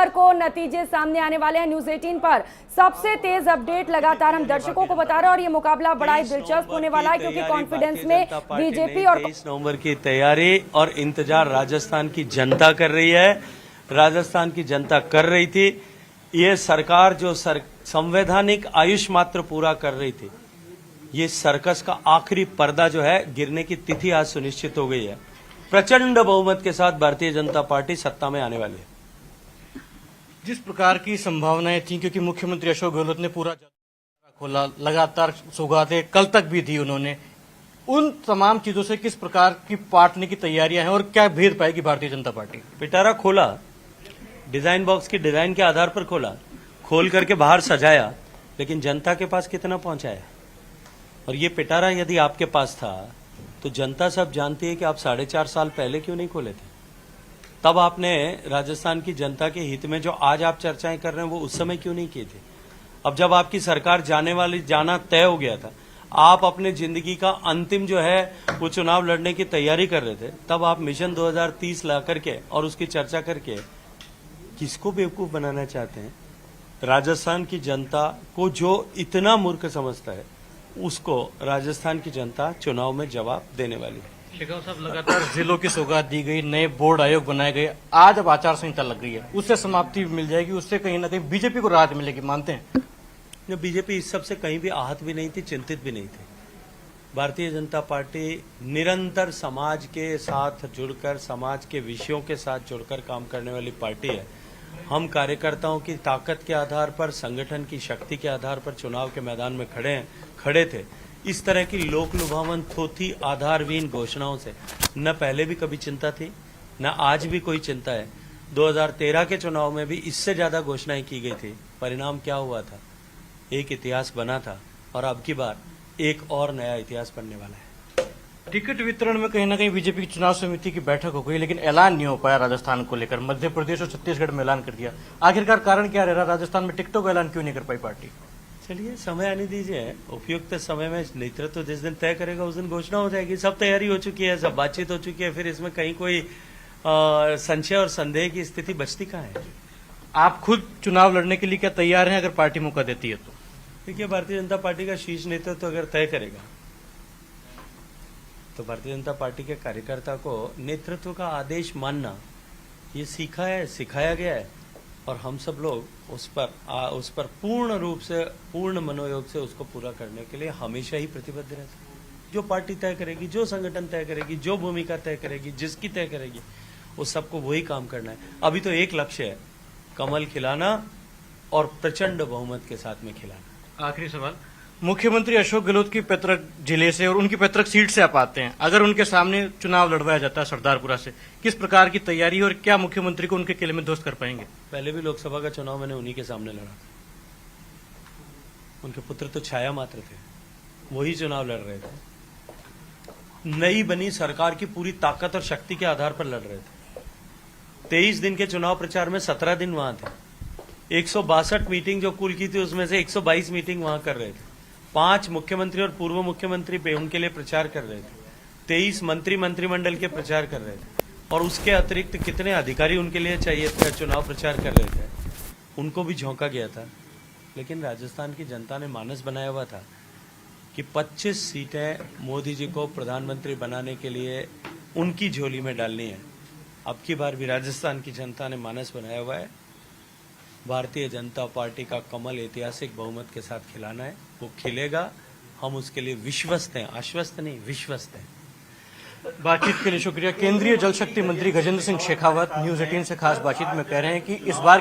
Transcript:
नवंबर को नतीजे सामने आने वाले हैं। न्यूज 18 पर सबसे तेज अपडेट लगातार हम दर्शकों को बता रहे हैं और ये मुकाबला बड़ा ही दिलचस्प होने वाला है क्योंकि कॉन्फिडेंस में बीजेपी और 23 नवंबर की तैयारी और इंतजार राजस्थान की जनता कर रही है। राजस्थान की जनता कर रही थी। ये सरकार जो संवैधानिक आयुष मात्र पूरा कर रही थी, ये सर्कस का आखिरी पर्दा जो है गिरने की तिथि आज सुनिश्चित हो गई है। प्रचंड बहुमत के साथ भारतीय जनता पार्टी सत्ता में आने वाली है। जिस प्रकार की संभावनाएं थी, क्योंकि मुख्यमंत्री अशोक गहलोत ने पूरा खोला, लगातार सौगातें कल तक भी दी उन्होंने, उन तमाम चीजों से किस प्रकार की पाटने की तैयारियां हैं और क्या भेद पाएगी भारतीय जनता पार्टी? पिटारा खोला, डिजाइन बॉक्स की डिजाइन के आधार पर खोला, खोल करके बाहर सजाया, लेकिन जनता के पास कितना पहुंचाया? और ये पिटारा यदि आपके पास था तो जनता सब जानती है कि आप 4.5 साल पहले क्यों नहीं खोले थे? तब आपने राजस्थान की जनता के हित में जो आज आप चर्चाएं कर रहे हैं वो उस समय क्यों नहीं किए थे? अब जब आपकी सरकार जाना तय हो गया था, आप अपने जिंदगी का अंतिम जो है वो चुनाव लड़ने की तैयारी कर रहे थे, तब आप मिशन 2030 ला करके और उसकी चर्चा करके किसको बेवकूफ बनाना चाहते हैं? राजस्थान की जनता को जो इतना मूर्ख समझता है, उसको राजस्थान की जनता चुनाव में जवाब देने वाली है। शेखावत साहब, लगातार जिलों की सौगात दी गई, नए बोर्ड आयोग बनाए गए, आज अब आचार संहिता लग गई है, उससे समाप्ति मिल जाएगी, उससे कहीं ना कहीं बीजेपी को राहत मिलेगी, मानते हैं? बीजेपी इस सब से कहीं भी आहत भी नहीं थी, चिंतित भी नहीं थी। भारतीय जनता पार्टी निरंतर समाज के साथ जुड़कर, समाज के विषयों के साथ जुड़कर काम करने वाली पार्टी है। हम कार्यकर्ताओं की ताकत के आधार पर, संगठन की शक्ति के आधार पर चुनाव के मैदान में खड़े थे। इस तरह की लोक लुभावन, थोथी, आधारहीन घोषणाओं से न पहले भी कभी चिंता थी, न आज भी कोई चिंता है। 2013 के चुनाव में भी इससे ज्यादा घोषणाएं की गई थी। परिणाम क्या हुआ था? एक इतिहास बना था और अब की बार एक और नया इतिहास बनने वाला है। टिकट वितरण में कहीं ना कहीं बीजेपी की चुनाव समिति की बैठक हो गई, लेकिन ऐलान नहीं हो पाया राजस्थान को लेकर। मध्य प्रदेश और छत्तीसगढ़ में ऐलान कर दिया। आखिरकार कारण क्या रह रहा? राजस्थान में टिकटों का ऐलान क्यों नहीं कर पाई पार्टी? चलिए, समय आने दीजिए। उपयुक्त समय में नेतृत्व जिस दिन तय करेगा उस दिन घोषणा हो जाएगी। सब तैयारी हो चुकी है, सब बातचीत हो चुकी है, फिर इसमें कहीं कोई संशय और संदेह की स्थिति बचती कहाँ है? आप खुद चुनाव लड़ने के लिए क्या तैयार हैं अगर पार्टी मौका देती है तो? देखिए, भारतीय जनता पार्टी का शीर्ष नेतृत्व अगर तय करेगा तो भारतीय जनता पार्टी के कार्यकर्ता को नेतृत्व का आदेश मानना ये सीखा है, सिखाया गया है, और हम सब लोग उस पर पूर्ण रूप से, पूर्ण मनोयोग से उसको पूरा करने के लिए हमेशा ही प्रतिबद्ध रहते हैं। जो पार्टी तय करेगी, जो संगठन तय करेगी, जो भूमिका तय करेगी, जिसकी तय करेगी, उस सबको वही काम करना है। अभी तो एक लक्ष्य है, कमल खिलाना और प्रचंड बहुमत के साथ में खिलाना। आखिरी सवाल, मुख्यमंत्री अशोक गहलोत की पैतृक जिले से और उनकी पैतृक सीट से आप आते हैं, अगर उनके सामने चुनाव लड़वाया जाता है सरदारपुरा से, किस प्रकार की तैयारी और क्या मुख्यमंत्री को उनके किले में दोस्त कर पाएंगे? पहले भी लोकसभा का चुनाव मैंने उन्हीं के सामने लड़ा। उनके पुत्र तो छाया मात्र थे, वही चुनाव लड़ रहे थे। नई बनी सरकार की पूरी ताकत और शक्ति के आधार पर लड़ रहे थे। 23 दिन के चुनाव प्रचार में 17 दिन वहां थे। 162 मीटिंग जो कुल की थी उसमें से 122 मीटिंग वहां कर रहे थे। 5 मुख्यमंत्री और पूर्व मुख्यमंत्री पे उनके लिए प्रचार कर रहे थे। 23 मंत्रिमंडल के प्रचार कर रहे थे, और उसके अतिरिक्त कितने अधिकारी उनके लिए चाहिए थे, चुनाव प्रचार कर रहे थे। उनको भी झोंका गया था, लेकिन राजस्थान की जनता ने मानस बनाया हुआ था कि 25 सीटें मोदी जी को प्रधानमंत्री बनाने के लिए उनकी झोली में डालनी है। अब की बार भी राजस्थान की जनता ने मानस बनाया हुआ है, भारतीय जनता पार्टी का कमल ऐतिहासिक बहुमत के साथ खिलाना है। वो खिलेगा, हम उसके लिए विश्वस्त हैं, आश्वस्त नहीं, विश्वस्त हैं। बातचीत के लिए शुक्रिया। केंद्रीय जल शक्ति मंत्री गजेंद्र सिंह शेखावत न्यूज 18 से खास बातचीत में कह रहे हैं कि इस बार